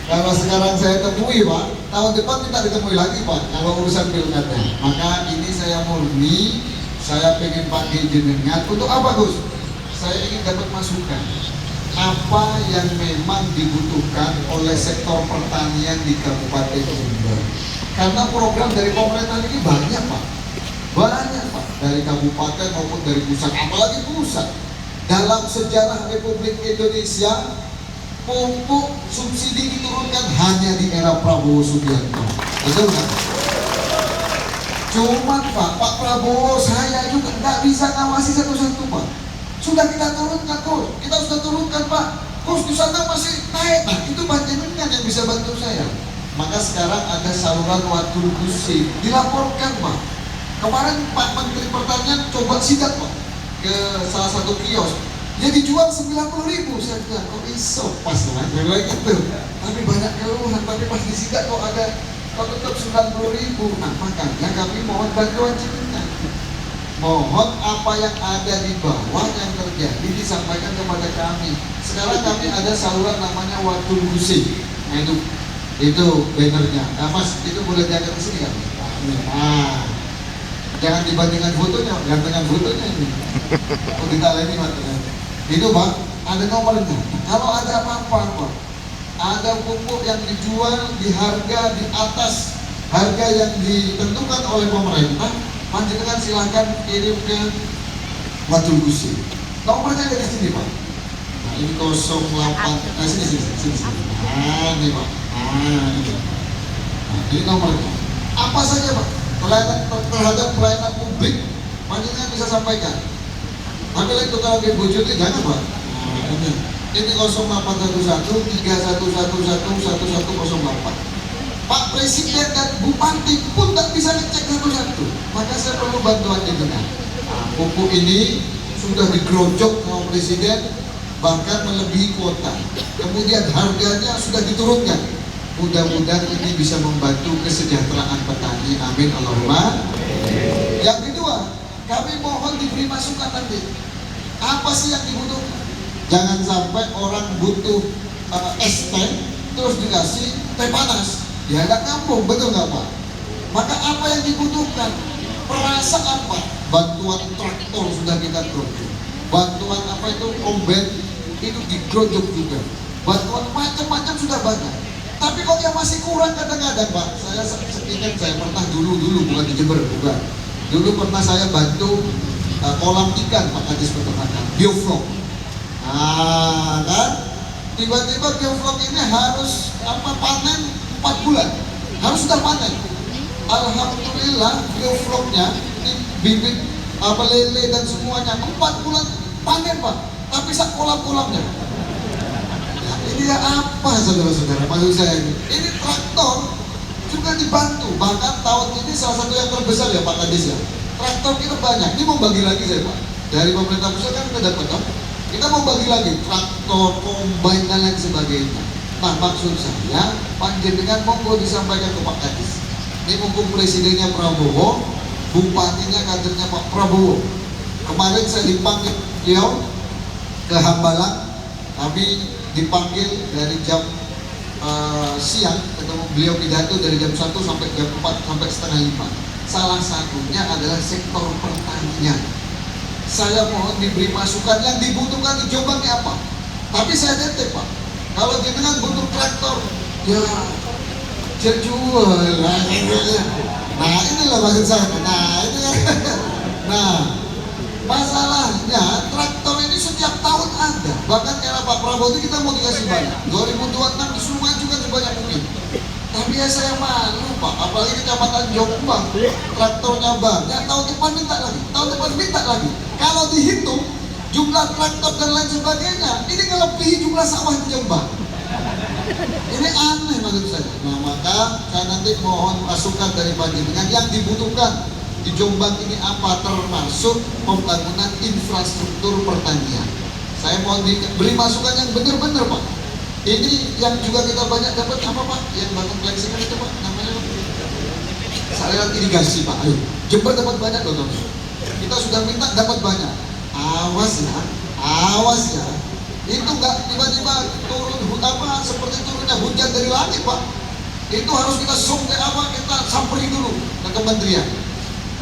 Kalau sekarang saya temui Pak, tahun depan tidak ditemui lagi Pak, kalau urusan pilkada. Maka ini saya murni, saya pengen pakai jenengan. Untuk apa Gus? Saya ingin dapat masukan. Apa yang memang dibutuhkan oleh sektor pertanian di Kabupaten Jember. Karena program dari pemerintah ini banyak Pak. Banyak Pak, dari kabupaten maupun dari pusat, apalagi pusat. Dalam sejarah Republik Indonesia, pupuk subsidi diturunkan hanya di era Prabowo Subianto. Betul kan? Cuma Pak Prabowo saya juga nggak bisa ngawasi satu-satu Pak. Sudah kita turunkan kok, kita sudah turunkan Pak. Kurs di sana masih naik. Nah itu panjenengan yang bisa bantu saya. Maka sekarang ada saluran wadul gusi, dilaporkan Pak. Kemarin Pak Menteri Pertanian coba sidak Pak ke salah satu kios, dia dijual 90.000. Saya bilang kok iso pas lah itu. Tapi banyak keluhan, tapi pas disidak kok ada kok tetap 90.000. Nah makanya kami mohon bantuan jenengan. Mohon apa yang ada di bawah yang terjadi disampaikan kepada kami. Sekarang kami ada saluran namanya wadul gusi. Nah itu bannernya. Nah Mas itu boleh diangkat ke sini kan? Nah jangan dibandingkan fotonya, gantengan fotonya ini. Oh ditaleni matanya. Itu Pak, ada nomornya. Kalau ada apa-apa Pak, ada pupuk yang dijual di harga di atas harga yang ditentukan oleh pemerintah, panjenengan silakan kirim ke Wadul Gusi. Nomornya ada di sini Pak. Nah ini 08. Nah sini. Nah ini Pak. Nah ini. Nah ini nomornya. Apa saja Pak? Terhadap pelayanan publik, panjenengan bisa sampaikan. Tapi lagi tukang lagi bojol itu jangan Pak. Ini 0811 3111 1108. Pak Presiden dan Bupati pun tak bisa ngecek satu-satu. Maka saya perlu bantuan jenengan. Pupuk ini sudah digerojok sama Presiden, bahkan melebihi kuota. Kemudian harganya sudah diturunkan. Mudah-mudahan ini bisa membantu kesejahteraan petani. Amin Allahumma. Yang kedua, kami mohon diberi masukan nanti. Apa sih yang dibutuhkan? Jangan sampai orang butuh es teh terus dikasih teh panas. Ya nggak nyambung, betul nggak Pak? Maka apa yang dibutuhkan? Perasaan Pak. Bantuan traktor sudah kita grojok. Bantuan apa itu kombet itu digrojok juga. Bantuan macam-macam sudah banyak. Tapi kok yang masih kurang kadang-kadang Pak. Saya ingat saya pernah dulu bukan di Jember bukan. Dulu pernah saya bantu kolam ikan Pak Kadis Peternakan, bioflok. Nah kan, tiba-tiba bioflok ini harus panen 4 bulan, harus sudah panen. Alhamdulillah biofloknya ini bibit lele dan semuanya 4 bulan panen Pak. Tapi sak kolam-kolamnya. Ini apa saudara-saudara? Maksud saya ini traktor juga dibantu. Bahkan tahun ini salah satu yang terbesar ya Pak Kadis ya. Traktor kita banyak. Ini mau bagi lagi saya Pak. Dari pemerintah pusat kan kita dapat kan? Kita mau bagi lagi traktor, combine dan lain sebagainya. Nah maksud saya panjenengan monggo disampaikan ke Pak Kadis. Ini mumpung presidennya Prabowo, bupatinya kadernya Pak Prabowo. Kemarin saya dipanggil beliau ke Hambalang. Kami dipanggil dari jam siang, ketemu beliau pidato dari jam 1 sampai jam 4 sampai setengah 5. Salah satunya adalah sektor pertanian. Saya mohon diberi masukan yang dibutuhkan di Jombang ini apa. Tapi saya titip Pak, kalau jenengan butuh traktor, ya jual. Nah inilah maksud saya. Nah ini nah masalahnya traktor ini setiap tahun ada. Bahkan era Pak Prabowo itu kita mau dikasih banyak. 2026 disuruh maju kan sebanyak mungkin. Tapi ya saya malu Pak, apalagi kecamatan Jombang, traktornya banyak. Tahun depan minta lagi, tahun depan minta lagi. Kalau dihitung jumlah traktor dan lain sebagainya, ini melebihi jumlah sawah di Jombang. Ini aneh maksud saya. Nah maka saya nanti mohon masukan dari panjenengan yang dibutuhkan di Jombang ini apa, termasuk pembangunan infrastruktur pertanian. Saya mohon diberi masukan yang benar-benar Pak. Ini yang juga kita banyak dapat apa Pak? Yang bangun fleksibel itu Pak, namanya saluran irigasi Pak. Ayo, Jember dapat banyak loh Tom. Kita sudah minta dapat banyak. Awas ya. Itu nggak tiba-tiba turun apa seperti hujan dari langit Pak. Itu harus kita kita samperin dulu ke kementerian.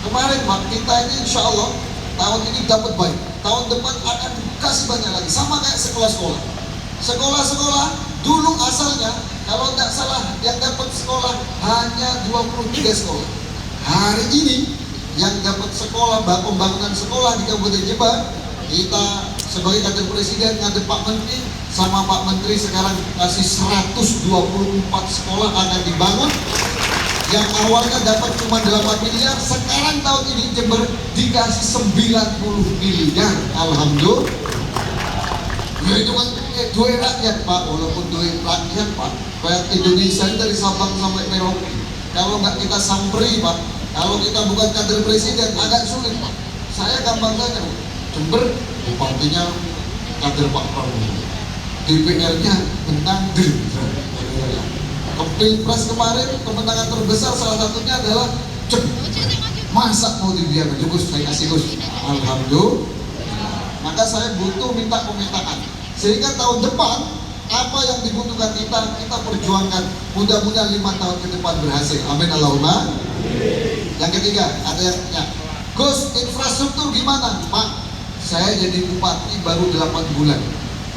Kemarin Pak, kita ini insya Allah tahun ini dapat baik. Tahun depan akan dikasih banyak lagi. Sama kayak sekolah-sekolah. Sekolah-sekolah dulu asalnya kalau tidak salah yang dapat sekolah hanya 23 sekolah. Hari ini yang dapat sekolah, pembangunan sekolah di Kabupaten Jember, kita sebagai kader presiden ngadep Pak Menteri sama Pak Menteri sekarang kasih 124 sekolah akan dibangun. Yang awalnya dapat cuma 8 miliar, sekarang tahun ini Jember dikasih 90 miliar. Alhamdulillah. Ya itu kan duit rakyat Pak, walaupun duit rakyat Pak, rakyat Indonesia dari Sabang sampai Merauke. Kalau nggak kita samperi Pak, kalau kita bukan kader presiden agak sulit Pak. Saya gampang saja, Jember bupatinya kader Pak Prabowo, DPR-nya menang Gerindra. Ke Pilpres kemarin kemenangan terbesar salah satunya adalah masa mau dibiarkan Gus, saya kasih Gus. Alhamdulillah. Maka saya butuh minta pemetaan sehingga tahun depan apa yang dibutuhkan kita perjuangkan. Mudah-mudahan 5 tahun ke depan berhasil. Amin Allahumma. Yang ketiga ada yang Gus, infrastruktur gimana Pak? Saya jadi bupati baru 8 bulan,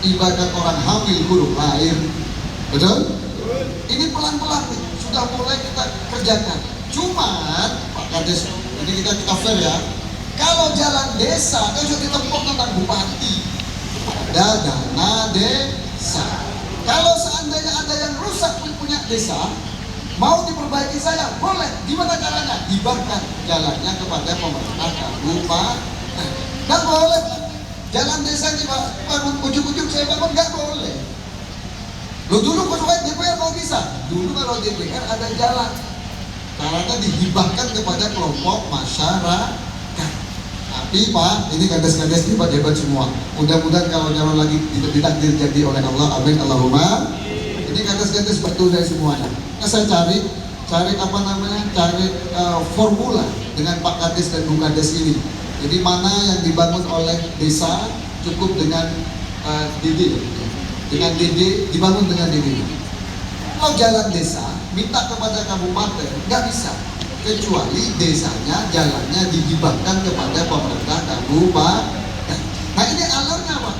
ibarat orang hamil huruf lahir. Betul? Ini pelan-pelan nih, sudah mulai kita kerjakan. Cuman Pak Kades, ini kita fair ya. Kalau jalan desa, kan sudah ditempok tentang bupati. Ada dana desa. Kalau seandainya ada yang rusak punya desa, mau diperbaiki saya, boleh. Gimana caranya? Hibahkan jalannya kepada pemerintah kabupaten. Nggak boleh. Jalan desa ini Pak, bangun ujuk-ujuk saya bangun, nggak boleh. Loh dulu kalau DPR mau bisa, dulu kalau DPR ada jalan, caranya dihibahkan kepada kelompok masyarakat. Tapi Pak, ini kades-kades ini Pak hebat semua. Mudah-mudahan kalau calon lagi ditakdir jadi oleh Allah, amin Allahumma. Ini kades-kades betul dari semuanya. Nah, saya cari apa namanya, formula dengan Pak Kades dan Bu Kades ini. Jadi mana yang dibangun oleh desa cukup dengan dengan DD, dibangun dengan DD. Kalau jalan desa, minta kepada kabupaten, nggak bisa. Kecuali desanya, jalannya dihibahkan kepada pemerintah kabupaten. Nah ini alurnya Pak.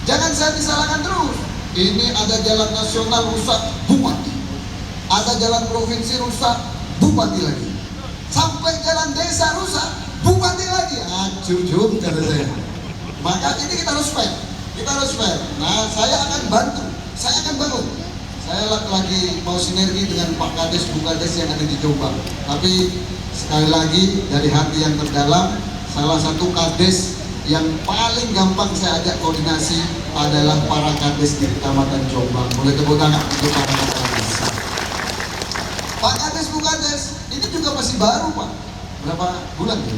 Jangan saya disalahkan terus. Ini ada jalan nasional rusak, bupati. Ada jalan provinsi rusak, bupati lagi. Sampai jalan desa rusak, bupati lagi. Jujur kata saya. Maka ini kita harus fair. Kita harus fair. Nah, saya akan bantu, saya akan bangun. Saya lagi mau sinergi dengan Pak Kades, Bu Kades yang ada di Jombang. Tapi sekali lagi dari hati yang terdalam, salah satu Kades yang paling gampang saya ajak koordinasi adalah para Kades di Kecamatan Jombang. Boleh tepuk tangan untuk para Kades. Pak Kades, Bu Kades, ini juga masih baru Pak. Berapa bulan ya?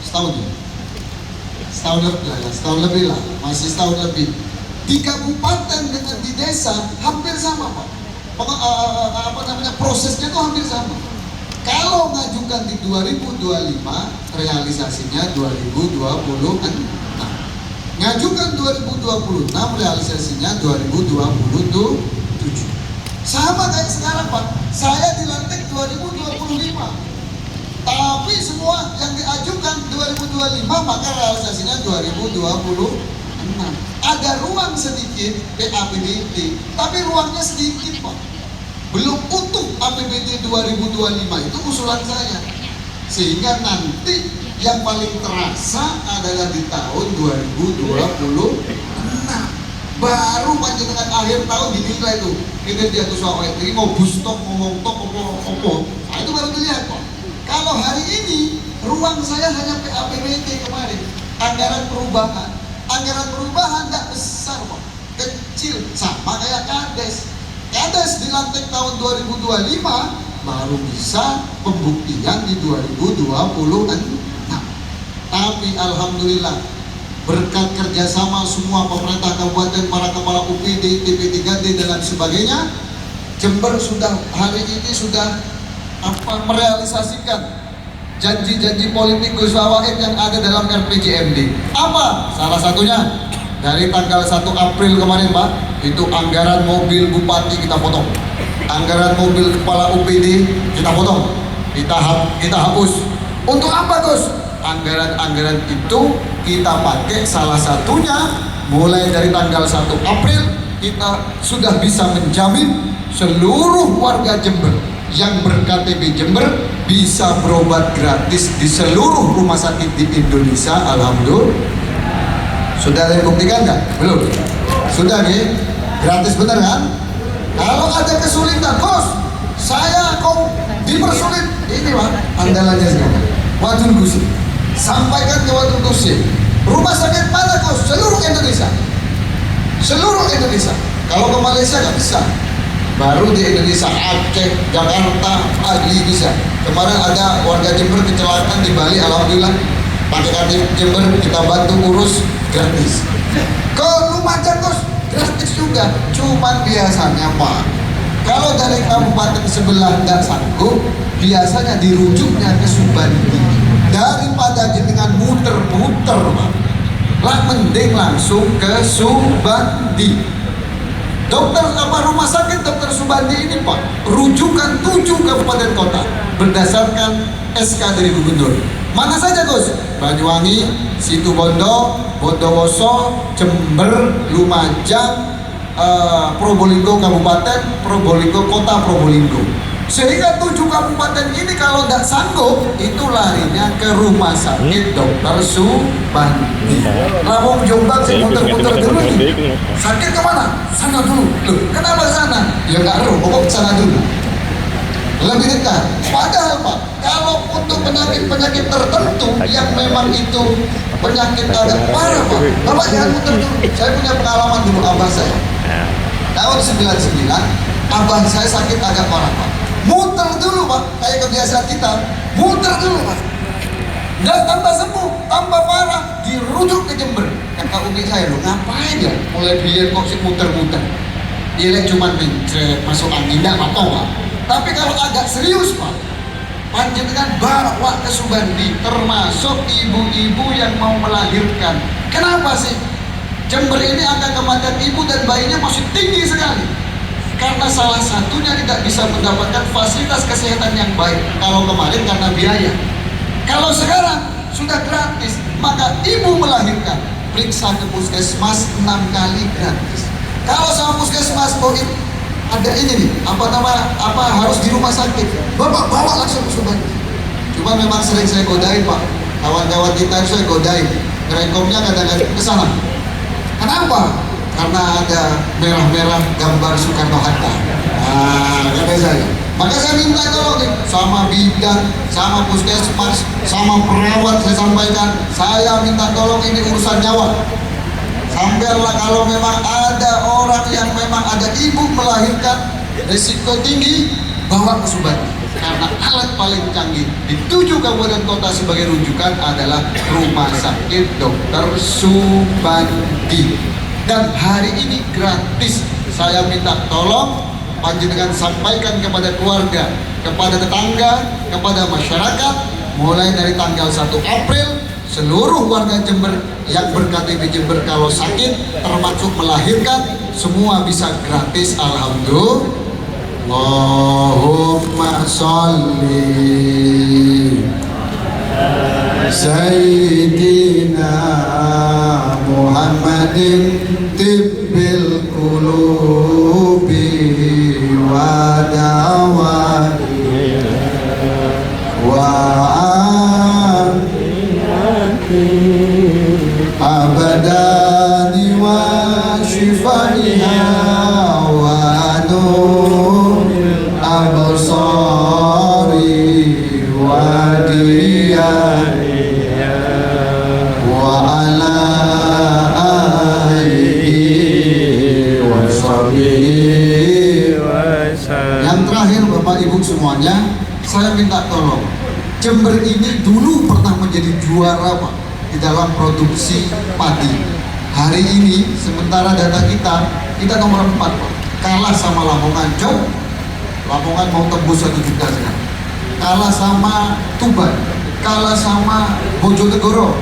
Setahun ya? Setahun lebih lah, masih setahun lebih. Di kabupaten dengan di desa hampir sama Pak. Prosesnya itu hampir sama. Kalau ngajukan di 2025, realisasinya 2026. Ngajukan 2026, realisasinya 2027. Sama kayak sekarang Pak. Saya dilantik 2025. Tapi semua yang diajukan 2025 maka realisasinya 2026. Ada ruang sedikit APBD, tapi ruangnya sedikit Pak. Belum utuh APBD 2025 itu usulan saya. Sehingga nanti yang paling terasa adalah di tahun 2026. Baru panjenengan akhir tahun dinilai tuh. Ini dia tuh soal ini mau bustok, ngomong tok, opo. Nah, itu baru dilihat Pak. Kalau hari ini ruang saya hanya APBD kemarin, anggaran perubahan nggak besar Pak, kecil sama kayak Kades. Kades dilantik tahun 2025 baru bisa pembuktian di 2026. Tapi alhamdulillah berkat kerjasama semua pemerintah kabupaten, para kepala UPD, TP3D dan lain sebagainya, Jember sudah hari ini sudah merealisasikan janji-janji politik Gus Wahid yang ada dalam RPJMD. Apa? Salah satunya Dari tanggal 1 April kemarin Pak, itu anggaran mobil bupati kita potong, anggaran mobil kepala UPD kita potong, kita hapus. Untuk apa Gus? Anggaran-anggaran itu kita pakai salah satunya mulai dari tanggal 1 April kita sudah bisa menjamin seluruh warga Jember yang ber-KTP Jember bisa berobat gratis di seluruh rumah sakit di Indonesia. Alhamdulillah. Sudah ada yang buktikan nggak? Belum? Sudah nih? Gratis bener kan? Kalau ada kesulitan, Bos, saya kok dipersulit. Ini Pak, andalannya sekarang. Wadul Gusi. Sampaikan ke Wadul Gusi. Rumah sakit mana Bos? Seluruh Indonesia. Seluruh Indonesia. Kalau ke Malaysia nggak bisa. Baru di Indonesia, Aceh, Jakarta, Bali bisa. Kemarin ada warga Jember kecelakaan di Bali, alhamdulillah pakai KTP Jember kita bantu urus gratis. Ke Lumajang Bos, gratis juga. Cuman biasanya Pak, kalau dari kabupaten sebelah nggak sanggup, biasanya dirujuknya ke Subandi. Daripada jenengan muter-muter Pak, lah mending langsung ke Subandi. Dokter rumah sakit Dr. Subandi ini Pak, rujukan 7 kabupaten kota berdasarkan SK dari gubernur. Mana saja Gus? Banyuwangi, Situbondo, Bondowoso, Jember, Lumajang, Probolinggo Kabupaten, Probolinggo Kota Probolinggo. Sehingga 7 kabupaten ini kalau tidak sanggup, itu larinya ke rumah sakit Dr. Subandi. Lawang Jombang saya muter-muter dulu nih. Sakit kemana? Sana dulu. Loh, kenapa sana? Ya nggak tahu, pokok sana dulu. Lebih dekat. Padahal Pak, kalau untuk penyakit-penyakit tertentu yang memang itu penyakit agak parah Pak, Bapak jangan muter dulu. Saya punya pengalaman dulu abah saya. Tahun 99, abah saya sakit agak parah Pak. Muter dulu Pak, kayak kebiasaan kita. Muter dulu Pak. Nggak tambah sembuh, tambah parah, dirujuk ke Jember. Kata umi saya, lo ngapain ya? Mulai biar kok si muter-muter. Dia cuma mencret, masuk angin, nggak apa-apa Pak. Tapi kalau agak serius Pak, panjenengan bawa ke Subandi, termasuk ibu-ibu yang mau melahirkan. Kenapa sih? Jember ini angka kematian ibu dan bayinya masih tinggi sekali. Karena salah satunya tidak bisa mendapatkan fasilitas kesehatan yang baik. Kalau kemarin karena biaya. Kalau sekarang sudah gratis, maka ibu melahirkan periksa ke puskesmas 6 kali gratis. Kalau sama puskesmas ada ini nih, harus di rumah sakit, Bapak bawa langsung ke Subandi. Cuma memang sering saya godain Pak, kawan-kawan kita saya godain, rekomnya kadang-kadang ke sana. Kenapa? Karena ada merah-merah gambar Soekarno-Hatta. Kata saya. Maka saya minta tolong sama bidan, sama puskesmas, sama perawat saya sampaikan, saya minta tolong ini urusan nyawa. Sampailah kalau memang ada orang yang memang ada ibu melahirkan risiko tinggi, bawa ke Subandi. Karena alat paling canggih di 7 kabupaten kota sebagai rujukan adalah Rumah Sakit Dr. Subandi. Dan hari ini gratis. Saya minta tolong panjenengan sampaikan kepada keluarga, kepada tetangga, kepada masyarakat, mulai dari tanggal 1 April seluruh warga Jember yang ber-KTP Jember kalau sakit termasuk melahirkan semua bisa gratis. Alhamdulillah. Allahumma sholli Sayyidina Muhammadin tibbil qulubi wa dawai wa abadani wa shifaiha wa nuril absari wa diyani yang terakhir Bapak Ibu semuanya, saya minta tolong. Jember ini dulu pernah menjadi juara Pak di dalam produksi padi. Hari ini sementara data kita nomor 4 Pak. Kalah sama Lamongan jauh. Lamongan mau tembus 1 juta sekarang. Kalah sama Tuban, kalah sama Bojonegoro,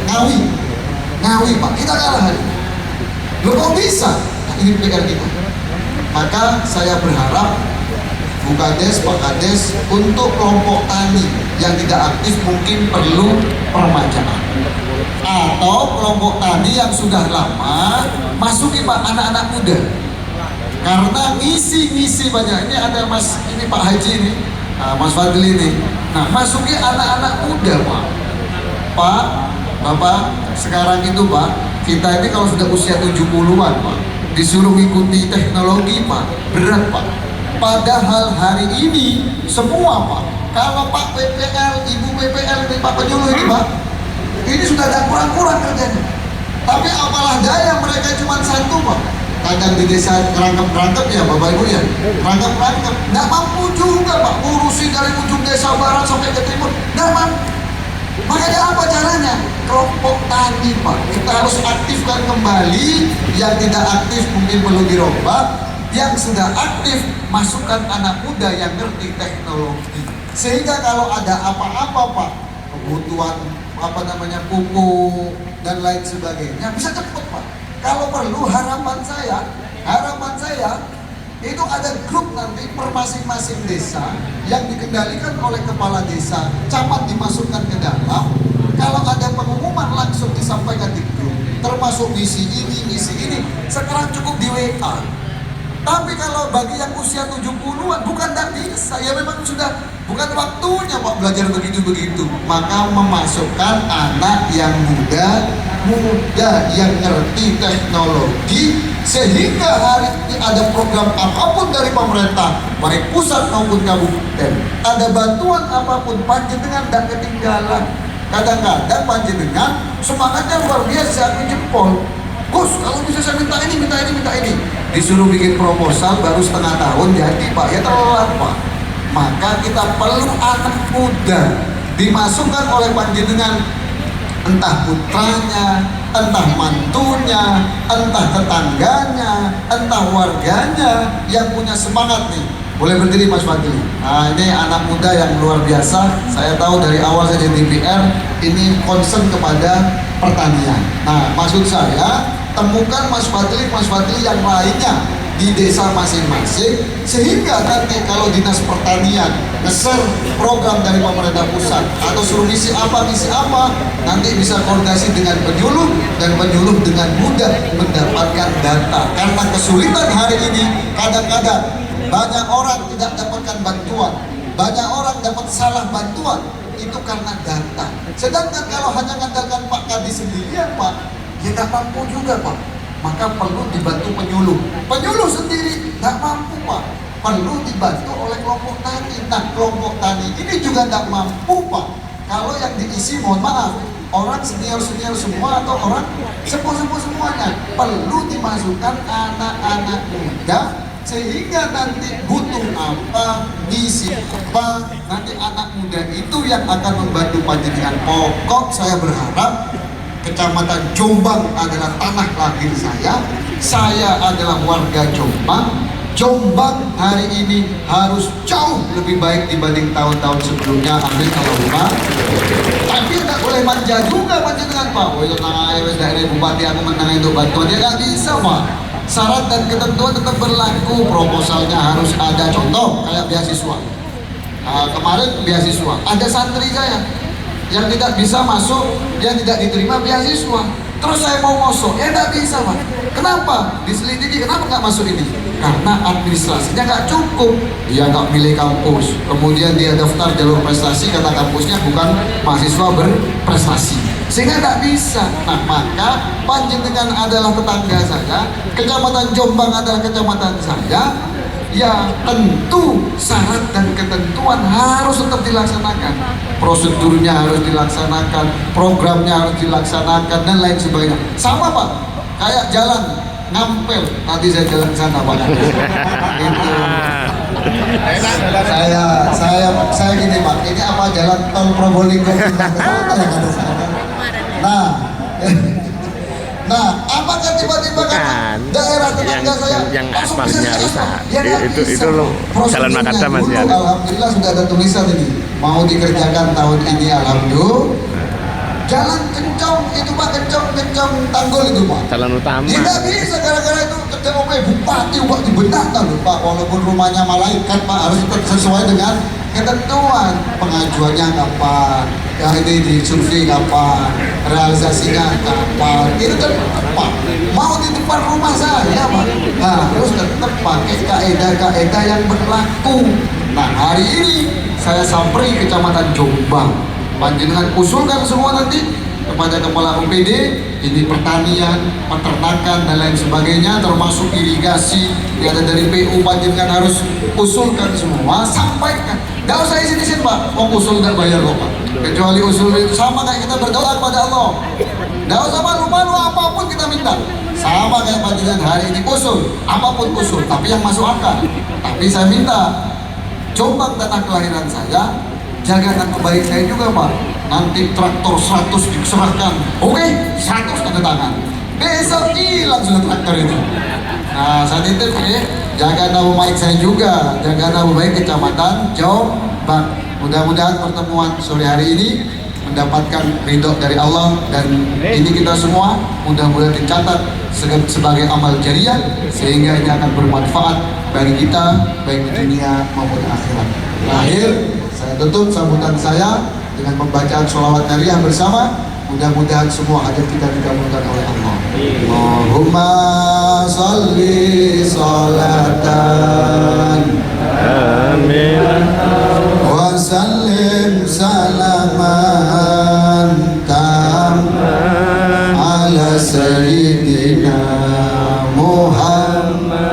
Ngawi Pak, kita kalah hari. Loh kok bisa? Nah, ini PR kita. Maka saya berharap Bu Kades, Pak Kades, untuk kelompok tani yang tidak aktif mungkin perlu permajaan. Atau kelompok tani yang sudah lama masuki Pak anak-anak muda. Karena ngisi banyak. Ini ada Mas, ini Pak Haji ini, Mas Fadli ini. Nah, masuki anak-anak muda Pak. Pak, Bapak, sekarang itu Pak, kita ini kalau sudah usia 70-an Pak, disuruh mengikuti teknologi Pak, berat Pak. Padahal hari ini semua Pak, kalau Pak PPL, Ibu PPL ini, Pak penyuluh ini Pak, ini sudah ada kurang-kurang kerjanya. Tapi apalah daya mereka cuma satu Pak. Kadang di desa kerangkep ya Bapak Ibu ya, kerangkep, nggak mampu juga Pak, ngurusi dari ujung desa barat sampai ke timur, nggak mampu. Makanya apa caranya? Kelompok tani Pak, kita harus aktifkan kembali. Yang tidak aktif mungkin perlu dirombak. Yang sudah aktif, masukkan anak muda yang ngerti teknologi. Sehingga kalau ada apa-apa Pak, kebutuhan pupuk dan lain sebagainya, bisa cepat Pak. Kalau perlu harapan saya itu ada grup nanti per masing-masing desa yang dikendalikan oleh kepala desa, camat dimasukkan ke dalam. Kalau ada pengumuman langsung disampaikan di grup, termasuk misi ini, sekarang cukup di WA. Tapi kalau bagi yang usia 70-an bukan tidak bisa, ya memang sudah bukan waktunya Pak belajar begitu-begitu. Maka memasukkan anak yang muda yang ngerti teknologi, sehingga hari ini ada program apapun dari pemerintah, baik pusat maupun kabupaten, ada bantuan apapun, panjenengan tidak ketinggalan. Kadang-kadang panjenengan semangatnya luar biasa, aku jempol. Gus, kalau bisa saya minta ini. Disuruh bikin proposal baru setengah tahun jadi Pak, ya telat Pak. Maka kita perlu anak muda dimasukkan oleh panjenengan, entah putranya, entah mantunya, entah tetangganya, entah warganya yang punya semangat nih. Boleh berdiri Mas Fadli. Nah, ini anak muda yang luar biasa. Saya tahu dari awal saya di DPR ini concern kepada pertanian. Nah, maksud saya temukan Mas Fadli yang lainnya di desa masing-masing, sehingga nanti kalau dinas pertanian nge-share program dari pemerintah pusat atau suruh misi apa, nanti bisa koordinasi dengan penyuluh, dan penyuluh dengan mudah mendapatkan data. Karena kesulitan hari ini kadang-kadang banyak orang tidak dapatkan bantuan, banyak orang dapat salah bantuan, itu karena data. Sedangkan kalau hanya mengandalkan Pak Kadis sendirian Pak, ya tidak mampu juga Pak. Maka perlu dibantu penyuluh sendiri tidak mampu Pak, perlu dibantu oleh kelompok tani. Nah, kelompok tani ini juga tidak mampu Pak. Kalau yang diisi, mohon maaf, orang senior semua atau orang sepuh semuanya, perlu dimasukkan anak-anak muda, sehingga nanti butuh apa, ngisi apa, nanti anak muda itu yang akan membantu panjenengan. Pokok saya berharap Kecamatan Jombang adalah tanah lahir saya adalah warga Jombang. Jombang hari ini harus jauh lebih baik dibanding tahun-tahun sebelumnya. Amin Allahumma. Tapi tidak boleh manja juga panjenengan Pak. Oh itu nang wis daerah bupati aku menang itu bantuan, dia nggak bisa Pak. Syarat dan ketentuan tetap berlaku. Proposalnya harus ada, contoh kayak beasiswa. Kemarin beasiswa ada santri saya yang tidak bisa masuk, yang tidak diterima beasiswa. Terus saya mau masuk, ya tidak bisa Pak. Kenapa? Diselidiki, kenapa nggak masuk ini? Karena administrasinya nggak cukup. Dia nggak pilih kampus, kemudian dia daftar jalur prestasi, kata kampusnya bukan mahasiswa berprestasi, sehingga nggak bisa. Nah, maka panjenengan adalah tetangga saya, Kecamatan Jombang adalah kecamatan saya. Ya tentu syarat dan ketentuan harus tetap dilaksanakan, prosedurnya harus dilaksanakan, programnya harus dilaksanakan, dan lain sebagainya. Sama Pak, kayak jalan Ngampel, nanti saya jalan ke sana Pak. Itu saya gini Pak, ini apa jalan tol Probolinggo kita ke sana yang ada sana. Nah, apakah tiba-tiba kan daerah tetangga saya yang aspalnya rusak? Ya, itu loh jalan Makadam Mas ya. Alhamdulillah sudah ada tulisan ini mau dikerjakan tahun ini, alhamdulillah. jalan kencang itu Pak, kencang tanggul itu Pak. Jalan utama. Tidak bisa gara-gara itu ketemu bupati Pak dibenarkan loh Pak, walaupun rumahnya malaikat Pak harus tetap sesuai dengan ketentuan. Pengajuannya kapan, ya ini di survei kapan, realisasinya kapan, itu kan Pak mau di depan rumah saya Pak, harus tetap pakai kaedah-kaedah yang berlaku. Nah hari ini saya samperi Kecamatan Jombang, panjenengan usulkan semua nanti kepada kepala UPD, ini pertanian, peternakan dan lain sebagainya, termasuk irigasi yang ada dari PU, panjenengan harus usulkan semua, sampaikan. Tidak usah izin-izin Pak, mau usul nggak bayar kok Pak, kecuali usul itu sama kayak kita berdoa kepada Allah. Tidak usah malu-malu, apapun kita minta, sama kayak panjenengan hari ini usul, apapun usul, tapi yang masuk akal. Tapi saya minta Jombang tanah kelahiran saya, jaga nama baik saya juga Pak. Nanti traktor 100 diserahkan, oke, 100 tanda tangan, besok hilang sudah traktor itu. Nah saya titip jaga nama baik saya juga, jaga nama baik Kecamatan Jombang. Mudah-mudahan pertemuan sore hari ini mendapatkan ridho dari Allah, dan ini kita semua mudah-mudahan dicatat sebagai amal jariah, sehingga ini akan bermanfaat bagi kita baik di dunia maupun akhirat. Terakhir saya tutup sambutan saya dengan pembacaan sholawat nariyah bersama. Mudah-mudahan semua hajat kita dikabulkan oleh Allah. Allahumma salli salatan Amin. wa sallim salaman tam ala sayyidina Muhammadin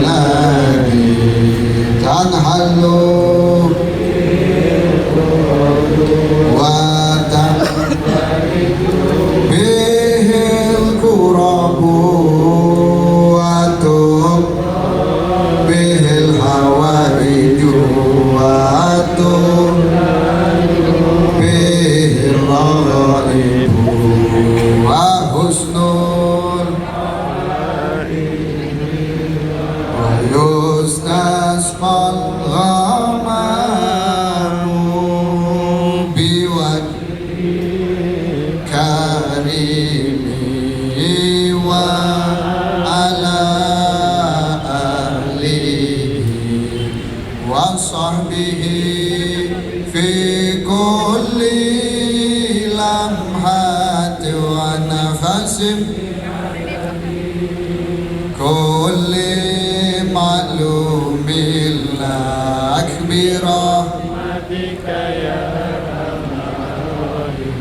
alladhi tanhalu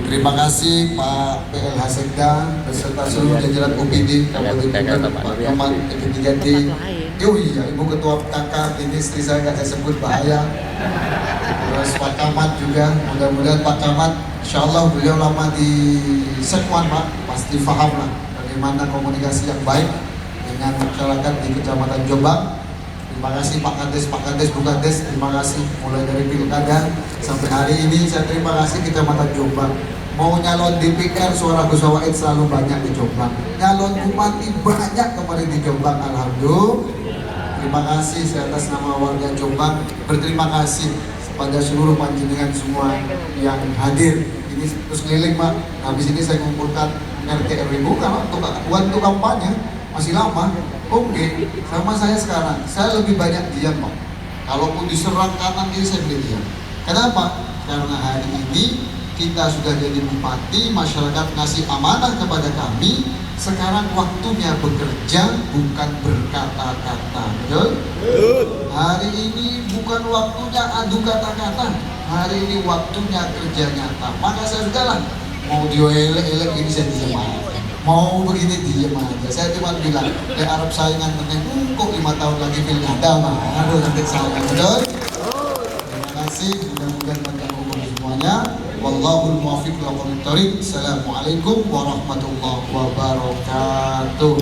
Terima kasih Pak PLH Sekda beserta seluruh jajaran UPD Kabupaten Pak Rahmat Epidijati. Oh iya, Ibu Ketua Kakak, ini istri saya nggak saya sebut bahaya. Terus Pak Camat juga, mudah-mudahan Pak Camat, insya Allah beliau lama di Sekwan Pak, pasti paham lah bagaimana komunikasi yang baik dengan masyarakat di Kecamatan Jombang. Terima kasih Pak Kades, Bu Kades, terima kasih mulai dari pilkada sampai hari ini. Saya terima kasih Kecamatan Jombang. Mau nyalon DPR, suara Gus Wahid selalu banyak di Jombang. Nyalon bupati banyak kemarin di Jombang, alhamdulillah. Terima kasih saya atas nama warga Jombang. Berterima kasih kepada seluruh panjenengan semua yang hadir. Ini terus keliling Pak. Habis ini saya kumpulkan RT RW karena untuk kampanye masih lama. Oke, sama saya sekarang. Saya lebih banyak diam Pak. Kalaupun diserang kanan kiri saya beli diam. Kenapa? Karena hari ini kita sudah jadi bupati, masyarakat ngasih amanah kepada kami. Sekarang waktunya bekerja, bukan berkata-kata. Betul? Hari ini bukan waktunya adu kata-kata. Hari ini waktunya kerja nyata. Maka saya sudahlah, mau dioelek-elek ini saya diam aja. Mau begini diam aja. Saya cuma bilang, Arab saingan meneng, kok 5 tahun lagi pilkada mah. Aduh, nanti saya. Betul? Terima kasih, mudah-mudahan panjang umur semuanya. Wallahul muwaffiq ila aqwamit thoriq. Assalamualaikum warahmatullahi wabarakatuh.